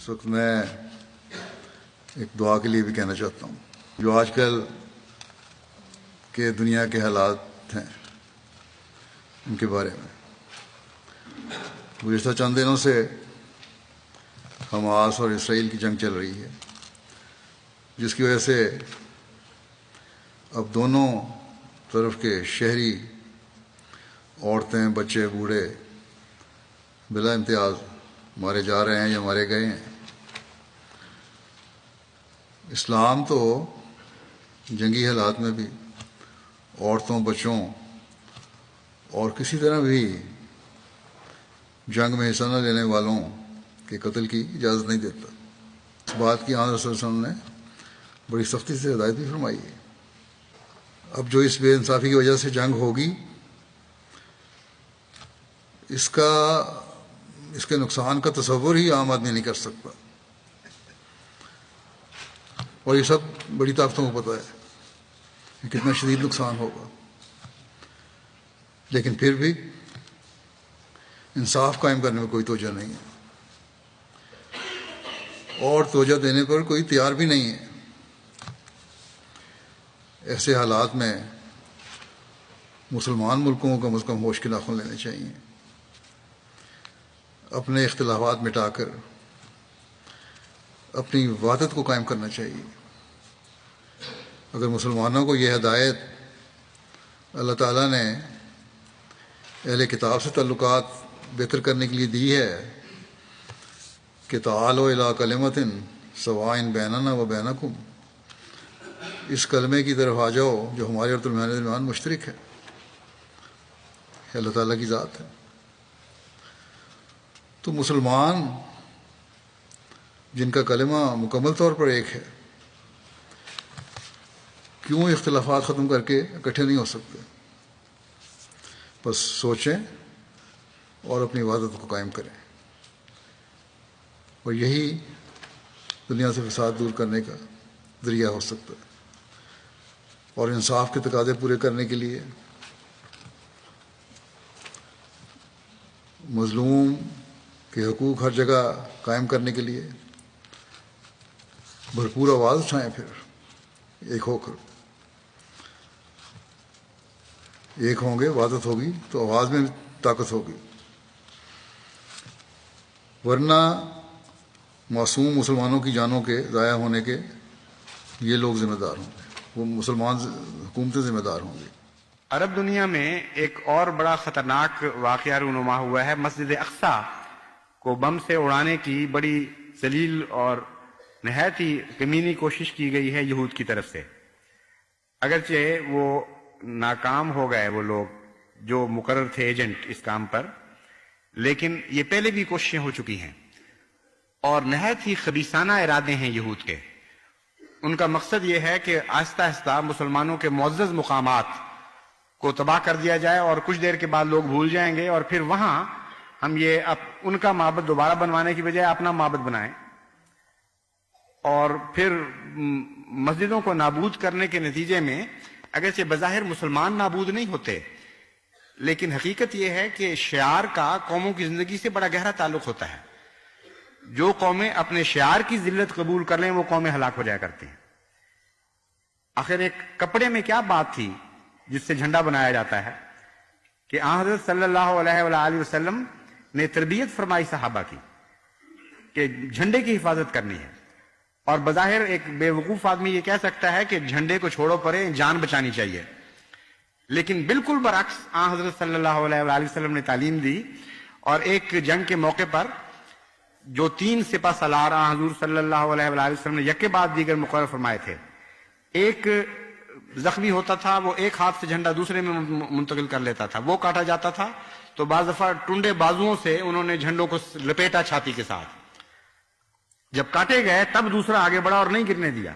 اس وقت میں ایک دعا کے لیے بھی کہنا چاہتا ہوں. جو آج کل کے دنیا کے حالات ہیں ان کے بارے میں. گزشتہ چند دنوں سے حماس اور اسرائیل کی جنگ چل رہی ہے، جس کی وجہ سے اب دونوں طرف کے شہری، عورتیں، بچے، بوڑھے بلا امتیاز مارے جا رہے ہیں یا مارے گئے ہیں. اسلام تو جنگی حالات میں بھی عورتوں، بچوں اور کسی طرح بھی جنگ میں حصہ نہ لینے والوں کے قتل کی اجازت نہیں دیتا. اس بات کی آن رسول صلی اللہ علیہ وسلم نے بڑی سختی سے ہدایت بھی فرمائی ہے. اب جو اس بے انصافی کی وجہ سے جنگ ہوگی، اس کے نقصان کا تصور ہی عام آدمی نہیں کر سکتا، اور یہ سب بڑی طاقتوں کو پتہ ہے کہ کتنا شدید نقصان ہوگا. لیکن پھر بھی انصاف قائم کرنے میں کوئی توجہ نہیں ہے، اور توجہ دینے پر کوئی تیار بھی نہیں ہے. ایسے حالات میں مسلمان ملکوں کو کم از کم ہوش کے ناخن لینے چاہیے، اپنے اختلافات مٹا کر اپنی وحدت کو قائم کرنا چاہیے. اگر مسلمانوں کو یہ ہدایت اللہ تعالیٰ نے اہل کتاب سے تعلقات بہتر کرنے کے لیے دی ہے کہ تعالوا الی کلمۃ سواء بیننا و بینکم، اس کلمے کی طرف آ جاؤ جو ہمارے اور تمہارے درمیان مشترک ہے، اللہ تعالیٰ کی ذات ہے. تو مسلمان جن کا کلمہ مکمل طور پر ایک ہے، کیوں اختلافات ختم کر کے اکٹھے نہیں ہو سکتے؟ بس سوچیں اور اپنی وحدت کو قائم کریں، اور یہی دنیا سے فساد دور کرنے کا ذریعہ ہو سکتا ہے. اور انصاف کے تقاضے پورے کرنے کے لیے مظلوم کے حقوق ہر جگہ قائم کرنے کے لیے بھرپور آواز اٹھائیں. پھر ایک ہو کر، ایک ہوں گے، وحدت ہوگی تو آواز میں طاقت ہوگی. ورنہ معصوم مسلمانوں کی جانوں کے ضائع ہونے کے یہ لوگ ذمہ دار ہوں گے، وہ مسلمان حکومتیں ذمہ دار ہوں گی. عرب دنیا میں ایک اور بڑا خطرناک واقعہ رونما ہوا ہے. مسجد اقصی کو بم سے اڑانے کی بڑی ذلیل اور نہایت ہی کمینی کوشش کی گئی ہے یہود کی طرف سے. اگرچہ وہ ناکام ہو گئے وہ لوگ جو مقرر تھے ایجنٹ اس کام پر، لیکن یہ پہلے بھی کوششیں ہو چکی ہیں، اور نہایت ہی خبیثانہ ارادے ہیں یہود کے. ان کا مقصد یہ ہے کہ آہستہ آہستہ مسلمانوں کے معزز مقامات کو تباہ کر دیا جائے، اور کچھ دیر کے بعد لوگ بھول جائیں گے، اور پھر وہاں ہم یہ ان کا معبد دوبارہ بنوانے کی بجائے اپنا معبد بنائیں، اور پھر مسجدوں کو نابود کرنے کے نتیجے میں اگرچہ بظاہر مسلمان نابود نہیں ہوتے، لیکن حقیقت یہ ہے کہ شعار کا قوموں کی زندگی سے بڑا گہرا تعلق ہوتا ہے. جو قومیں اپنے شعار کی ذلت قبول کر لیں وہ قومیں ہلاک ہو جایا کرتی ہیں. آخر ایک کپڑے میں کیا بات تھی جس سے جھنڈا بنایا جاتا ہے کہ آن حضرت صلی اللہ علیہ وآلہ وسلم نے تربیت فرمائی صحابہ کی کہ جھنڈے کی حفاظت کرنی ہے، اور بظاہر ایک بے وقوف آدمی یہ کہہ سکتا ہے کہ جھنڈے کو چھوڑو پرے، جان بچانی چاہیے. لیکن بالکل برعکس آن حضرت صلی اللہ علیہ وآلہ وسلم نے تعلیم دی، اور ایک جنگ کے موقع پر جو 3 سپہ سالار آن حضور صلی اللہ علیہ وآلہ وسلم نے یکے بعد دیگر مقرر فرمائے تھے، ایک زخمی ہوتا تھا وہ ایک ہاتھ سے جھنڈا دوسرے میں منتقل کر لیتا تھا، وہ کاٹا جاتا تھا تو بعض دفعہ ٹنڈے بازوؤں سے انہوں نے جھنڈوں کو لپیٹا چھاتی کے ساتھ. جب کاٹے گئے تب دوسرا آگے بڑھا اور نہیں گرنے دیا،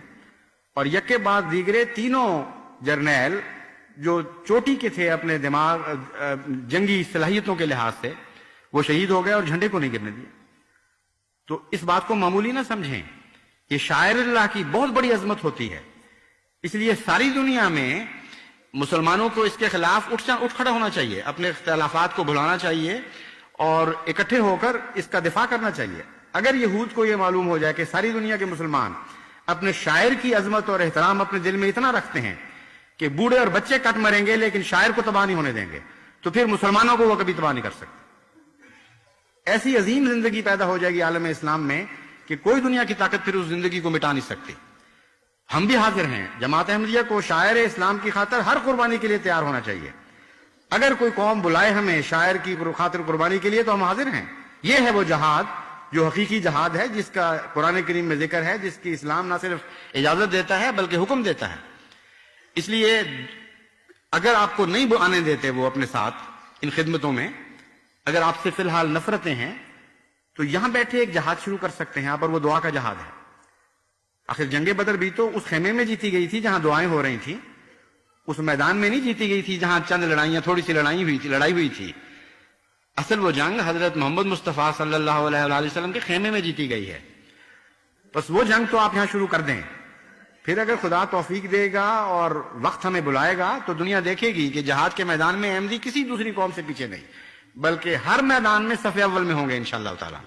اور یکے بعد دیگرے تینوں جرنیل جو چوٹی کے تھے اپنے دماغ جنگی صلاحیتوں کے لحاظ سے، وہ شہید ہو گئے اور جھنڈے کو نہیں گرنے دیا. تو اس بات کو معمولی نہ سمجھیں، یہ شاعر اللہ کی بہت بڑی عظمت ہوتی ہے. اس لیے ساری دنیا میں مسلمانوں کو اس کے خلاف اٹھ کھڑا ہونا چاہیے، اپنے اختلافات کو بھلانا چاہیے، اور اکٹھے ہو کر اس کا دفاع کرنا چاہیے. اگر یہود کو یہ معلوم ہو جائے کہ ساری دنیا کے مسلمان اپنے شاعر کی عظمت اور احترام اپنے دل میں اتنا رکھتے ہیں کہ بوڑھے اور بچے کٹ مریں گے لیکن شاعر کو تباہ نہیں ہونے دیں گے، تو پھر مسلمانوں کو وہ کبھی تباہ نہیں کر سکتے۔ ایسی عظیم زندگی پیدا ہو جائے گی عالم اسلام میں کہ کوئی دنیا کی طاقت پھر اس زندگی کو مٹا نہیں سکتی۔ ہم بھی حاضر ہیں، جماعت احمدیہ کو شاعر اسلام کی خاطر ہر قربانی کے لیے تیار ہونا چاہیے۔ اگر کوئی قوم بلائے ہمیں شاعر کی خاطر قربانی کے لیے تو ہم حاضر ہیں۔ یہ ہے وہ جہاد جو حقیقی جہاد ہے، جس کا قرآن کریم میں ذکر ہے، جس کی اسلام نہ صرف اجازت دیتا ہے بلکہ حکم دیتا ہے۔ اس لیے اگر آپ کو نہیں آنے دیتے وہ اپنے ساتھ ان خدمتوں میں، اگر آپ سے فی الحال نفرتیں ہیں، تو یہاں بیٹھے ایک جہاد شروع کر سکتے ہیں آپ، اور وہ دعا کا جہاد ہے۔ آخر جنگ بدر بھی تو اس خیمے میں جیتی گئی تھی جہاں دعائیں ہو رہی تھیں، اس میدان میں نہیں جیتی گئی تھی جہاں چند لڑائیاں، تھوڑی سی لڑائی ہوئی تھی۔ اصل وہ جنگ حضرت محمد مصطفیٰ صلی اللہ علیہ وآلہ وسلم کے خیمے میں جیتی گئی ہے۔ بس وہ جنگ تو آپ یہاں شروع کر دیں، پھر اگر خدا توفیق دے گا اور وقت ہمیں بلائے گا تو دنیا دیکھے گی کہ جہاد کے میدان میں احمدی کسی دوسری قوم سے پیچھے نہیں، بلکہ ہر میدان میں صف اول میں ہوں گے انشاءاللہ تعالی۔